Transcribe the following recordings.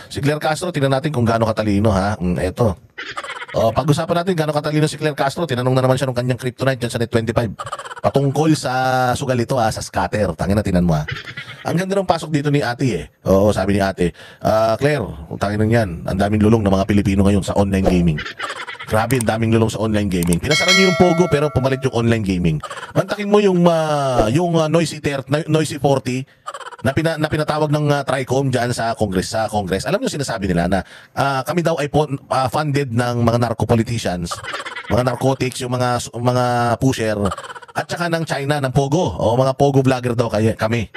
Si Claire Castro, tingnan natin kung gaano katalino, ha? Eto. Pag-usapan natin gaano katalino si Claire Castro. Tinanong na naman siya ng kanyang kryptonite dyan sa Net25. Patungkol sa sugal ito, sa scatter. Tangin na, tinan mo, ha? Ang ganda ng pasok dito ni ate, eh. Oo, sabi ni ate, Claire, tangin na yan. Ang daming lulong ng mga Pilipino ngayon sa online gaming. Grabe, ang daming lulong sa online gaming. Pinasara niyo yung Pogo pero pumalit yung online gaming. Mantakin mo yung Noisy 40 na pinatawag ng Tricom diyan sa Congress. Alam niyo sinasabi nila na kami daw ay funded ng mga narco-politicians, mga narcotics, yung mga pusher at saka ng China ng Pogo. O mga Pogo vlogger daw kami.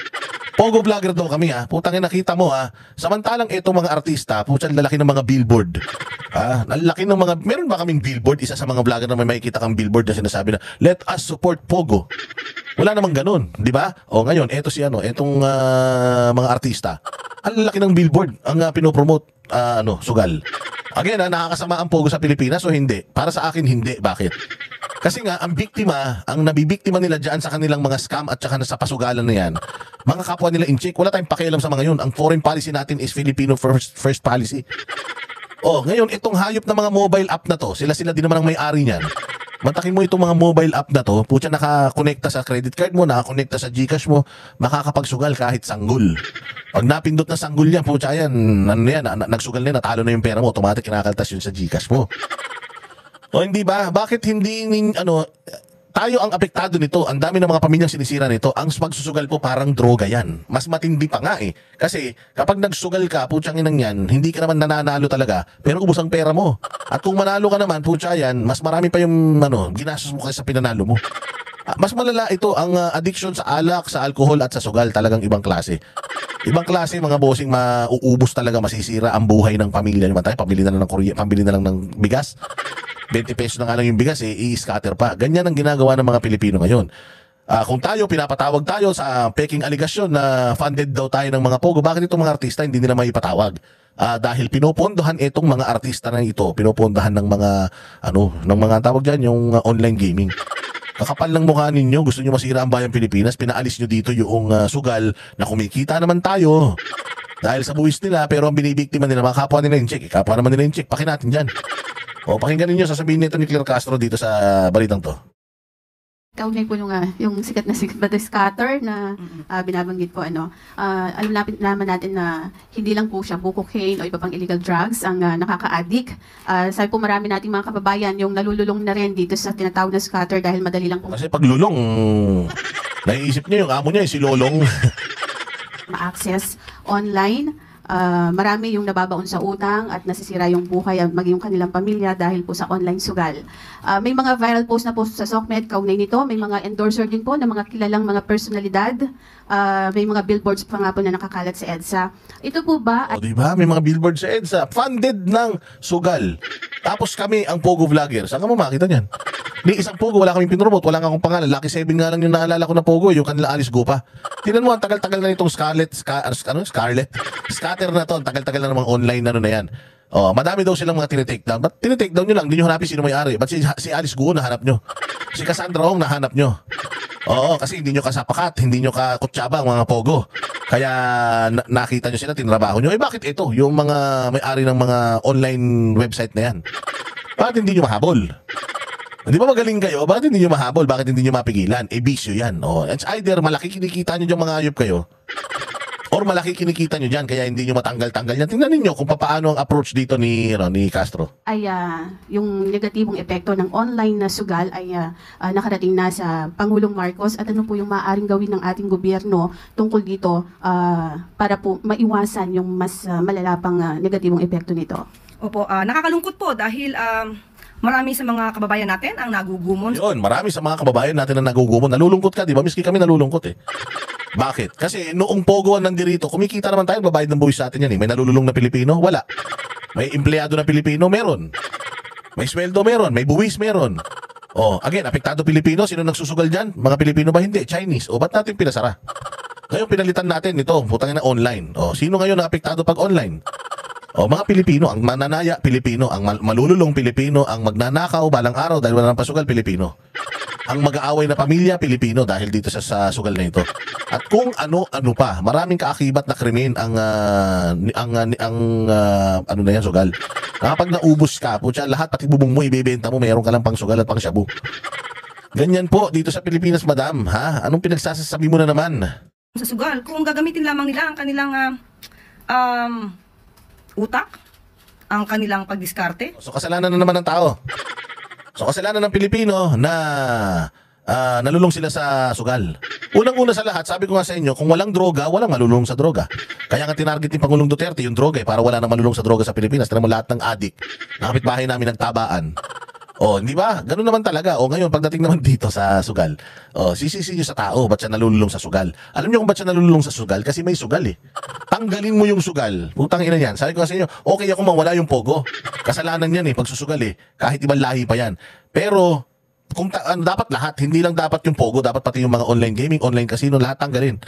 Pogo vlogger daw kami, ha. Putang ina, nakita mo, ha. Samantalang itong mga artista, putang lalaki ng mga billboard. Lalaki ng mga, meron ba kaming billboard? Isa sa mga vlogger na may makikita kang billboard na sinasabi na, let us support Pogo. Wala namang ganun, di ba? O ngayon, eto si etong mga artista. Ang laki ng billboard ang pinopromote, sugal. Again, nakakasama ang Pogo sa Pilipinas o hindi? Para sa akin, hindi. Bakit? Kasi nga, ang nabibiktima nila dyan sa kanilang mga scam at saka sa pasugalan na yan, mga kapwa nila in check, wala tayong pakialam sa mga yun. Ang foreign policy natin is Filipino first policy. Ngayon, itong hayop na mga mobile app na to, sila din naman ang may-ari niyan. Mantakin mo itong mga mobile app na to, putya nakakonekta sa credit card mo, nakakonekta sa GCash mo, makakapagsugal kahit sanggol. Pag napindot na sanggol yan, putya yan, nagsugal na, natalo na yung pera mo, automatic kinakaltas yun sa GCash mo. Hindi ba? Bakit hindi tayo ang apektado nito? Ang dami ng mga pamilyang sinisira nito. Ang pagsusugal po parang droga yan. Mas matindi pa nga, eh. Kasi kapag nagsugal ka, putyang inang yan, hindi ka naman nananalo talaga, pero ubos ang pera mo. At kung manalo ka naman, putya yan, mas marami pa yung ginastos mo kaysa pinanalo mo. Mas malala ito ang addiction sa alak, sa alcohol at sa sugal, talagang ibang klase. Ibang klase, mga bossing, mauubos talaga, masisira ang buhay ng pamilya naman tayo. Pambili na lang ng bigas. 20 pesos na nga lang yung bigas, i-scatter pa. Ganyan ang ginagawa ng mga Pilipino ngayon. Kung pinapatawag tayo sa peking aligasyon na funded daw tayo ng mga Pogo, bakit itong mga artista hindi nila maipatawag? Dahil pinopondohan itong mga artista na ito, pinopondohan ng mga tawag dyan, yung online gaming. Kakapal ng mukha ninyo, gusto nyo masira ang bayang Pilipinas, pinaalis nyo dito yung sugal na kumikita naman tayo. Dahil sa buwis nila, pero ang binibiktima nila, mga kapwa nila yung check. Kapwa naman nila yung check, pakin natin dyan. Pakinggan ninyo, sasabihin nito ni Claire Castro dito sa balitang to. Kaunay po yung sikat na scatter na binabanggit ko, alam naman natin na hindi lang po siya cocaine o iba pang illegal drugs ang nakaka-addict. Sabi po marami nating mga kababayan yung nalululong na rin dito sa tinatawag na scatter dahil madali lang po. Kasi pag lulong, naiisip niya yung amo niya, si Lolong. Ma-access online. Marami yung nababaon sa utang at nasisira yung buhay at maging yung kanilang pamilya dahil po sa online sugal. May mga viral post na po sa SOCMED kaugnay nito. May mga endorser din po ng mga kilalang mga personalidad. May mga billboards pa nga po na nakakalat sa EDSA. Ito po ba? Diba? May mga billboards sa EDSA. Funded ng sugal. Tapos kami ang Pogo vlogger. Saan ka mo makita niyan? Ni isang Pogo, wala kaming pinromote, wala nga akong pangalan. Lucky 7 nga lang yung naalala ko na Pogo, yung kanila Alice Gupa. Tingnan mo, ang tagal-tagal na itong scatter na to, ang tagal-tagal na namang online na yan. Madami daw silang mga tinitake down. Ba't tinitake down nyo lang? Hindi nyo hanapin sino may-ari. Ba't si Alice Guo nahanap nyo? Si Cassandra Ong nahanap nyo? Kasi hindi nyo kasapakat, hindi nyo kakutsaba ang mga Pogo. Kaya nakita nyo sila, tinrabaho nyo. Bakit ito? Yung mga may-ari ng mga online website na yan. Bakit hindi nyo mahabol? Di ba magaling kayo? Bakit hindi nyo mahabol? Bakit hindi nyo mapigilan? Bisyo yan. It's either malaki kinikita nyo dyan mga ayop kayo, or malaki kinikita nyo dyan, kaya hindi nyo matanggal-tanggal yan. Tingnan ninyo kung paano ang approach dito ni Castro. Ay, yung negatibong epekto ng online na sugal ay nakarating na sa Pangulong Marcos at ano po yung maaaring gawin ng ating gobyerno tungkol dito para po maiwasan yung mas malala pang negatibong epekto nito. Opo, nakakalungkot po dahil marami sa mga kababayan natin ang nagugumon. Yun, marami sa mga kababayan natin ang nagugumon. Nalulungkot ka, di ba? Miski kami nalulungkot eh. Bakit? Kasi noong Pogoan nandirito, kumikita naman tayo, babayad ng buwis sa atin yan eh. May nalululong na Pilipino? Wala. May empleyado na Pilipino? Meron. May sweldo? Meron. May buwis? Meron. Again, apektado Pilipino? Sino nagsusugal dyan? Mga Pilipino ba? Hindi. Chinese. Ba't natin pinasara? Ngayon pinalitan natin ito, putangin na online. Sino ngayon na apektado pag online? Mga Pilipino, ang mananaya Pilipino, ang malululong Pilipino, ang magnanakaw balang araw dahil wala ng pasugal Pilipino. ang mag-aaway na pamilya Pilipino dahil dito sa sugal na ito. At kung ano-ano pa, maraming kaakibat na krimen ano na yan, sugal. Kapag naubos ka, putya, lahat pati bubong mo ibebenta mo, mayroon ka lang pang sugal at pang shabu. Ganyan po dito sa Pilipinas, madam, ha? Anong pinagsasasabi mo na naman? Sa sugal, kung gagamitin lamang nila ang kanilang utak, ang kanilang pagdiskarte. So kasalanan na naman ng tao. So kasalanan ng Pilipino na nalulong sila sa sugal. Unang-una sa lahat, sabi ko nga sa inyo, kung walang droga, walang malulung sa droga. Kaya nga tinarget ni Pangulong Duterte yung droga para wala nang malulung sa droga sa Pilipinas. Tignan mo lahat ng adik, na kapitbahay namin ng tabaan. Oh, hindi ba? Ganun naman talaga. O ngayon, pagdating naman dito sa sugal, sisisi nyo sa tao, ba't siya nalululong sa sugal? Alam nyo kung ba't siya nalululong sa sugal? Kasi may sugal eh. Tanggalin mo yung sugal. Putang ina yan. Sabi ko sa inyo, okay ako mawala yung pogo. Kasalanan yan eh, pagsusugal eh. Kahit ibang lahi pa yan. Pero, dapat lahat, hindi lang dapat yung pogo, dapat pati yung mga online gaming, online casino, lahat tanggalin.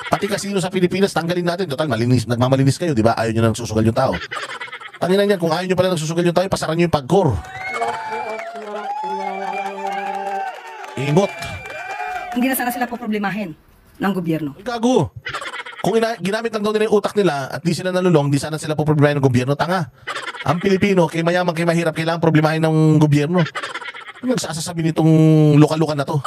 Pati casino sa Pilipinas, tanggalin natin. Total, nagmamalinis kayo, di ba? Ayaw nyo na nagsusugal yung tao. Tanginan yan, kung ayaw nyo pala nagsusugal yung tao, pasaran nyo yung pagkor. Imot. Hindi na sana sila poproblemahin ng gobyerno. Gago. Kung ginamit lang daw nila yung utak nila at di sila nalulong, di sana sila poproblemahin ng gobyerno. Tanga. Ang Pilipino, kay mayaman, kay mahirap, kailangan problemahin ng gobyerno. Ano nagsasasabi nitong luka-luka na to?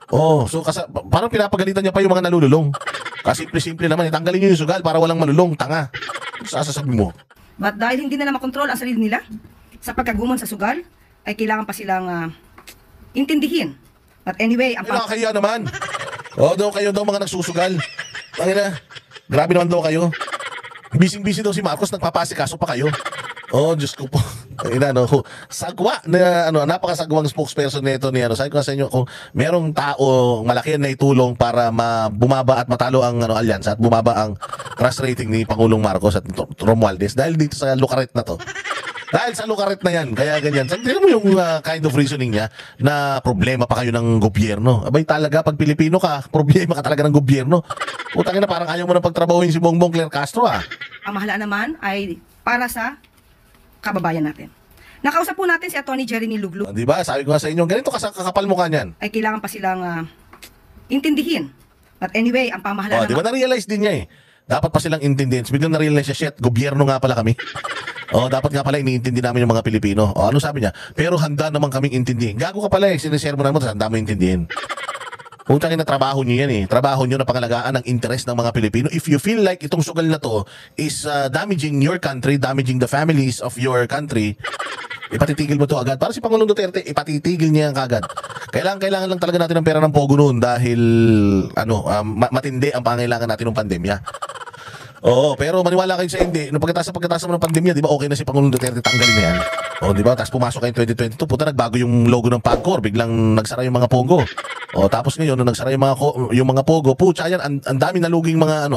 Oh, so parang pinapagalitan niya pa yung mga nalululong. Kasi simple-simple naman, tanggalin niyo yung sugal para walang malulong. Tanga. Ano sasasabi mo? But dahil hindi nila makontrol ang sarili nila sa pagkagumon sa sugal, ay kailangan pa silang intindihin. But anyway, ang Kaya naman. Daw kayo daw mga nagsusugal. Tangina. Grabe naman daw kayo. Bising-busy daw si Marcos, nagpapasikaso pa kayo. Oh, Diyos ko po. Sagwa na napakasagwang spokesperson nito ni Sabi ko sa inyo, kung merong tao malaki na itulong para bumaba at matalo ang alyansa at bumaba ang trust rating ni Pangulong Marcos at Romualdez dahil dito sa lukaret na to. Dahil sa lukaret na yan, kaya ganyan. Tignan mo yung kind of reasoning niya na problema pa kayo ng gobyerno. Abay talaga, pag Pilipino ka, problema ka talaga ng gobyerno. Utangin na parang ayaw mo na pagtrabahuin si Bongbong Claire Castro Ang mahalaga naman ay para sa kababayan natin. Nakausap po natin si Atty. Jeremy Luglug. Di ba? Sabi ko nga sa inyo, ganito kakapal mukha niyan. Ay kailangan pa silang intindihin. But anyway, ang pamahalaan Di ba na-realize din niya eh? Dapat pa silang intindihin. Biglang na-realize siya, shit, gobyerno nga pala kami. Dapat nga pala iniintindi namin yung mga Pilipino. Ano sabi niya? Pero handa naman kaming intindihin. Gago ka pala eh, sinisermo naman, handa mo intindihin. Kung tangin na trabaho niyo yan eh. Trabaho niyo na pangalagaan ang interest ng mga Pilipino. If you feel like itong sugal na to is damaging your country, damaging the families of your country, ipatitigil mo to agad. Para si Pangulong Duterte, ipatitigil niya yan kagad. Kailangan lang talaga natin ng pera ng pogo noon dahil matindi ang pangailangan natin ng pandemya. Oo, pero maniwala kayo sa hindi. Nung pagkatapos ng pandemya, di ba okay na si Pangulong Duterte, tanggalin na yan. Di ba? Tapos pumasok kayo 2022, puta nagbago yung logo ng Pagcor, biglang nagsara yung mga pogo. Tapos ngayon nung nagsara yung mga pogo, pucha yan, ang daming naluging mga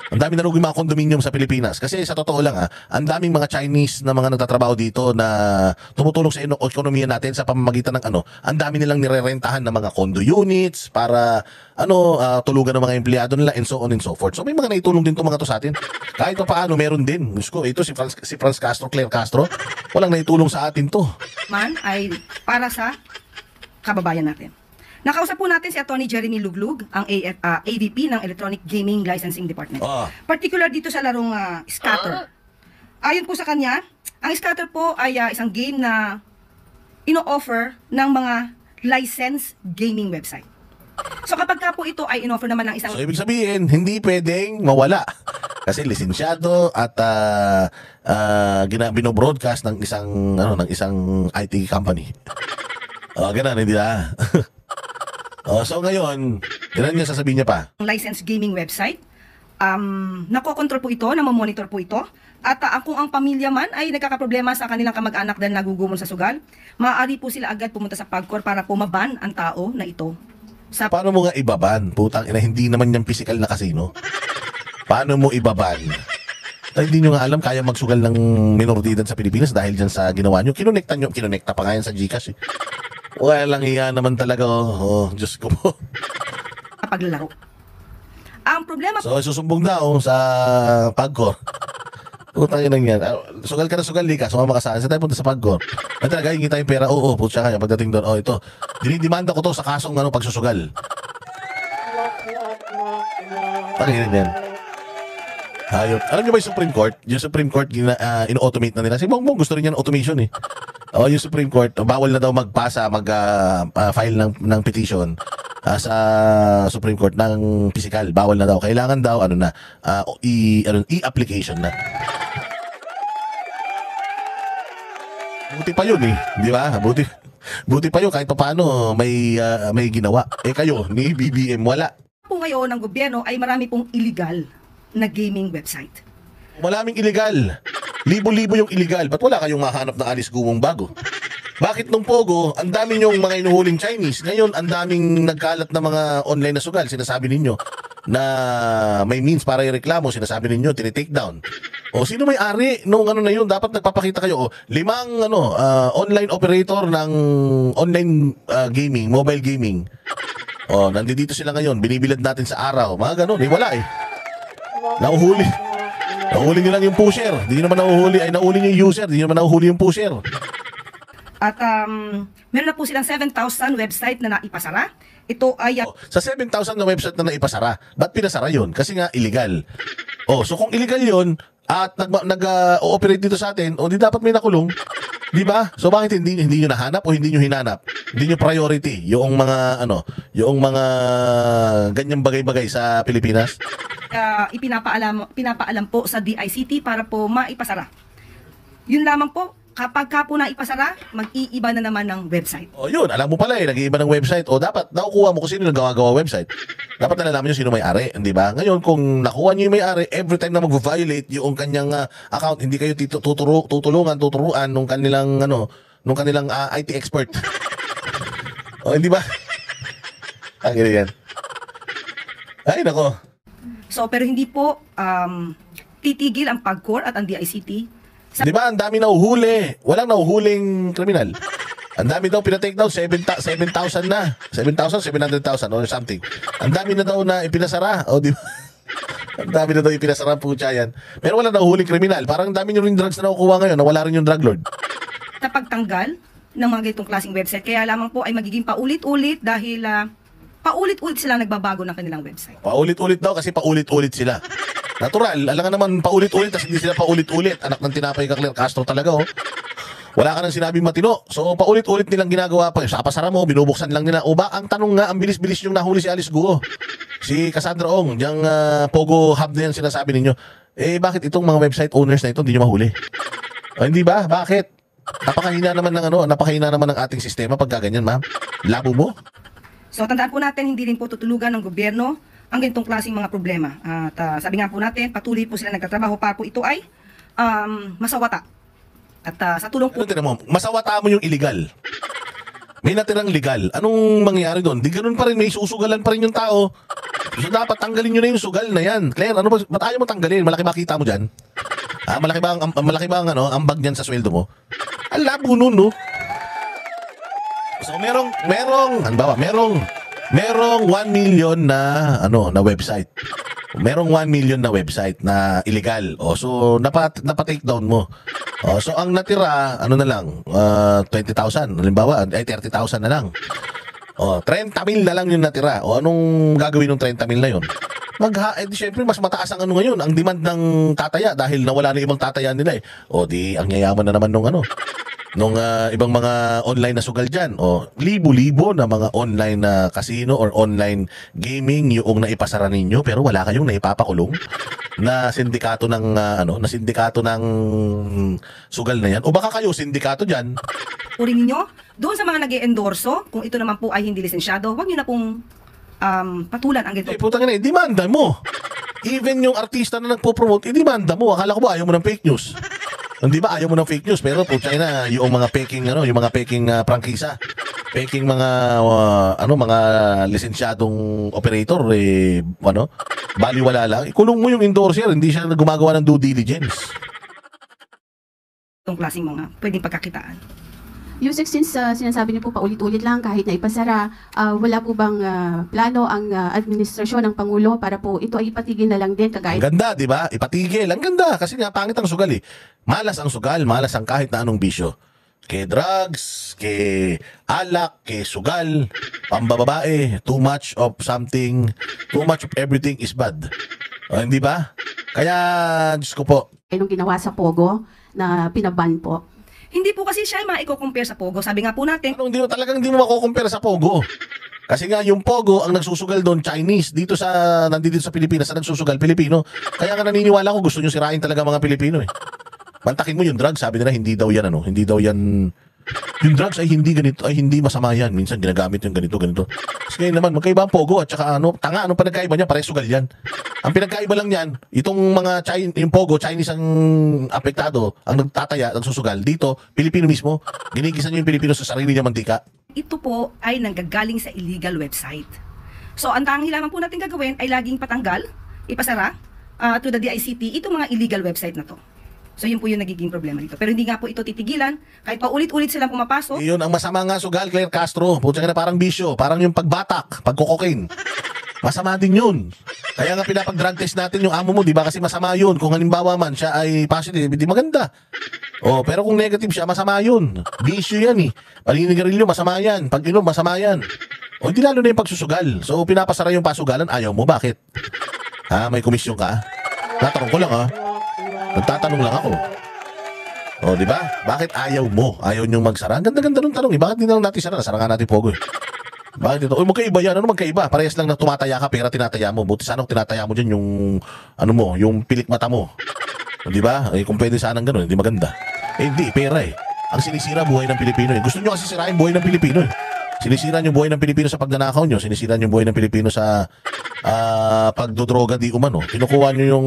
ang daming naluging mga kondominium sa Pilipinas. Kasi sa totoo lang ang daming mga Chinese na mga nagtatrabaho dito na tumutulong sa ekonomiya natin sa pamamagitan ng ang dami nilang nirerentahan ng mga condo units para tulugan ng mga empleyado nila and so on and so forth. So may mga naitulong din itong mga to sa atin. Kahit pa paano, meron din. Diyos ko, ito si Franz Castro, Claire Castro, walang naitulong sa atin to. Man ay para sa kababayan natin. Nakausap po natin si Atty. Jeremy Luglug, ang AVP ng Electronic Gaming Licensing Department. Particular dito sa larong Scatter. Ayon po sa kanya, ang Scatter po ay isang game na ino-offer ng mga licensed gaming website. So kapag ka po ito ay in-offer naman ng isang... So ibig sabihin, hindi pwedeng mawala. Kasi lisensyado at binobroadcast ng isang IT company. Ganun, hindi ba? So ngayon, ganun niya sasabihin niya pa. Licensed gaming website. Nakokontrol po ito, namomonitor po ito. At kung ang pamilya man ay nagkakaproblema sa kanilang kamag-anak dahil nagugumon sa sugal, maaari po sila agad pumunta sa Pagcor para pumaban ang tao na ito. Paano mo nga ibaban? Putang ina, hindi naman yan physical na casino. Paano mo ibaban? Hindi nyo nga alam, kaya magsugal ng minor de edad sa Pilipinas dahil dyan sa ginawa nyo. Kinonekta pa nga yan sa GCash eh. Walang hiya naman talaga. Diyos ko po. Paglalaro. Ang problema So susumbong daw sa Pagcor. Utang yun lang yan. Sugal ka na sugal, di ka. Sumama ka sa akin. Sa tayo punta sa Pagcor. Ay talaga, hingi tayong pera. Oo, putya kaya. Pagdating doon, oh, ito. Dinidimanda ko to sa kasong pagsusugal. Tangin yan. Ayun. Alam niyo ba yung Supreme Court? Yung Supreme Court, in-automate na nila. Si Bongbong gusto rin yan automation eh. O, yung Supreme Court, bawal na daw magpasa, mag-file ng petition sa Supreme Court ng physical. Bawal na daw. Kailangan daw, e-application na. Buti pa yun eh. Di ba? Buti pa yun. Kahit pa paano may ginawa. Eh kayo, ni BBM, wala. Po ngayon ng gobyerno ay marami pong illegal na gaming website. Maraming illegal. Libo-libo yung illegal. Ba't wala kayong mahanap na Alice Gumong bago? Bakit nung Pogo, ang dami nyong mga inuhuling Chinese? Ngayon, ang daming nagkalat na mga online na sugal. Sinasabi ninyo na may means para ireklamo. Sinasabi ninyo, tinitake down. O sino may ari nung na yun? Dapat nagpapakita kayo. 5 online operator ng online gaming, mobile gaming. O, nandito sila ngayon. Binibilad natin sa araw. Mga ganun. Wala eh. Nauhuli. Nauhuli nyo lang yung pusher. Di nyo naman nauhuli. Ay, nauhuli nyo yung user. Di nyo naman nauhuli yung pusher. At meron na po silang 7,000 website na naipasara. Ito ay... Sa 7,000 na website na naipasara, ba't pinasara yun? Kasi nga illegal. So kung illegal yun, at nag-ooperate dito sa atin, di dapat may nakulong. Di ba? So bakit hindi nyo nahanap o hindi nyo hinanap? Hindi nyo priority yung mga ganyang bagay-bagay sa Pilipinas? Pinapaalam po sa DICT para po maipasara. Yun lamang po, kapag ka po naipasara, mag-iiba na naman ng website. Yun, alam mo pala nag-iiba ng website. Dapat nakukuha mo kung sino nagawa website. Dapat nalalaman nyo sino may-ari, di ba? Ngayon, kung nakuha nyo yung may-ari, every time na mag-violate yung kanyang account, hindi kayo tuturuan nung kanilang IT expert. Hindi ba? Yan. Ay, nako. So, pero hindi po titigil ang Pagcor at ang DICT. Di ba, ang dami nahuhuli. Walang nahuhuling kriminal. Ang dami daw pinatake down, 7,000 na. 7,000, 700,000 or something. Ang dami na daw na ipinasara. Di ba? Ang dami na daw ipinasara po siya yan. Pero walang nahuhuling kriminal. Parang ang dami nyo rin drugs na nakukuha ngayon na wala rin yung drug lord. Sa pagtanggal ng mga ganitong klaseng website, kaya lamang po ay magiging paulit-ulit dahil paulit-ulit sila nagbabago ng kanilang website. Paulit-ulit daw kasi paulit-ulit sila. Natural, alam nga naman paulit-ulit kasi hindi sila paulit-ulit. Anak ng tinapay ka Claire Castro talaga Wala ka nang sinabing matino. So paulit-ulit nilang ginagawa pa. Sa pasara mo, binubuksan lang nila. Ang tanong nga, ang bilis-bilis yung nahuli si Alice Guo. Si Cassandra Ong, yung Pogo Hub na yan sinasabi ninyo. Bakit itong mga website owners na ito hindi nyo mahuli? Hindi ba? Bakit? Napakahina naman ng ating sistema pag gaganyan, ma'am. Labo mo? So tandaan po natin, hindi rin po tutulugan ng gobyerno ang ganitong klaseng mga problema. At sabi nga po natin, patuloy po sila nagtatrabaho para po ito ay masawata. At sa tulong po... Masawata mo yung illegal. May natirang legal. Anong mangyayari doon? Di ganun pa rin, may susugalan pa rin yung tao. So dapat tanggalin nyo na yung sugal na yan. Claire, ba't ayaw mo tanggalin? Malaki makita mo dyan? Malaki ba ang ambag niyan sa sweldo mo? Ang labo nun, no? So merong 1 million na website. Merong 1 million na website na illegal. So napa-take down mo. So ang natira na lang 20,000, halimbawa ay 30,000 na lang. 30,000 na lang yung natira. Anong gagawin ng 30,000 na yun? Siyempre mas mataas ang ngayon, ang demand ng tataya dahil nawala na ibang tataya nila ang yayaman na naman nung ibang mga online na sugal dyan. Libo-libo na mga online na casino or online gaming yung naipasara ninyo pero wala kayong naipapakulong na sindikato ng sugal na yan. O baka kayo sindikato dyan. Uri ninyo, doon sa mga nag-e-endorso, kung ito naman po ay hindi lisensyado, huwag nyo na pong patulan ang ganito. Putang ina, demanda mo. Even yung artista na nagpo-promote, demanda mo. Akala ko ba ayaw mo ng fake news? Hindi ba ayaw mo ng fake news? Pero putang ina, yung mga peking prangkisa, peking mga mga lisensyadong operator baliwala lang. Ikulong mo yung endorser, hindi siya gumagawa ng due diligence. Itong klaseng mga pwedeng pagkakitaan. Yusek, since sinasabi niyo po paulit-ulit lang kahit na ipasara, wala po bang plano ang administrasyon ng Pangulo para po ito ay ipatigil na lang din kagaya? Ang ganda, di ba? Ipatigil. Ang ganda. Kasi nga, pangit ang sugal eh. Malas ang sugal, malas ang kahit na anong bisyo. Kay drugs, kay alak, kay sugal, pambababae, too much of something, too much of everything is bad. Hindi ba? Kaya, Diyos ko po. Anong ginawa sa Pogo na pinaban po? Hindi po kasi siya maiko-compare sa Pogo. Sabi nga po natin, Hindi mo talagang hindi mo makukumpara sa Pogo. Kasi nga yung Pogo ang nagsusugal doon Chinese, nandito sa Pilipinas ang nagsusugal Pilipino. Kaya nga naniniwala ko gusto niyo sirain talaga mga Pilipino eh. Mantakin mo yung drugs, sabi nila hindi daw yan hindi daw yan yung drugs ay hindi ganito, ay hindi masama yan. Minsan ginagamit yung ganito. Kasi ngayon naman magkaiba ang Pogo at saka tanga, anong pinagkaiba niya? Parehas sugal yan. Ang pinagkaiba lang niyan, itong mga yung Pogo, Chinese ang apektado, ang nagtataya, ang susugal. Dito, Pilipino mismo, ginigisan niyo yung Pilipino sa sarili niya mantika. ito po ay nanggagaling sa illegal website. So, ang tanging lamang po natin gagawin ay laging patanggal, ipasara to the DICT, itong mga illegal website na to. So, yun po yung nagiging problema dito. Pero hindi nga po ito titigilan, kahit pa ulit-ulit silang pumapasok. Yun, ang masama nga sugal, Claire Castro. Puta ka na parang bisyo, parang yung pagbatak, pagkukokain. Masama din yun. Kaya nga pinapag-drug test natin yung amo mo, di ba? Kasi masama yun. Kung halimbawa man siya ay positive, di maganda. Oh, pero kung negative siya, masama yun. Bisyo yan eh. Paninigarilyo, masama yan. Pag inom, masama yan. O, hindi lalo na yung pagsusugal. So, pinapasara yung pasugalan, ayaw mo. Bakit? Ha? May komisyon ka? Tatanong ko lang ha. Nagtatanong lang ako. O, di ba? Bakit ayaw mo? Ayaw niyong magsara? Ang ganda-ganda nung tanong eh. Bakit hindi na natin sara? Nasara nga natin Pogo eh. Bakit ito? Uy, magkaiba yan. Ano magkaiba? Parehas lang na tumataya ka, pera tinataya mo. Buti sana kung tinataya mo dyan yung, ano mo, yung pilik mata mo. O, di ba? Eh, kung pwede sanang ganun, hindi maganda. Eh, hindi, pera eh. Ang sinisira buhay ng Pilipino eh. Gusto nyo kasi sirain buhay ng Pilipino eh. Sinisira nyo buhay ng Pilipino sa pagnanakaw nyo. Sinisira nyo buhay ng Pilipino sa pagdodroga di umano. Kinukuha nyo yung,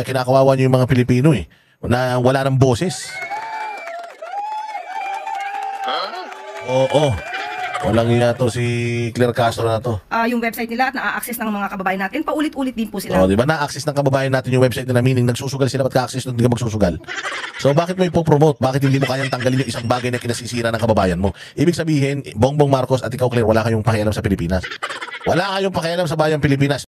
kinakawawa nyo yung mga Pilipino eh. Na wala ng boses. Oo. Walang iya to si Claire Castro na to. Yung website nila at na-access ng mga kababayan natin, paulit-ulit din po sila. Oh, di ba na-access ng kababayan natin yung website nila, meaning nagsusugal sila, ba't ka-access nung hindi ka magsusugal? So bakit mo ipopromote? Bakit hindi mo kayang tanggalin yung isang bagay na kinasisira ng kababayan mo? Ibig sabihin, Bongbong Marcos at ikaw Claire, wala kayong pakialam sa Pilipinas. Wala kayong pakialam sa bayang Pilipinas.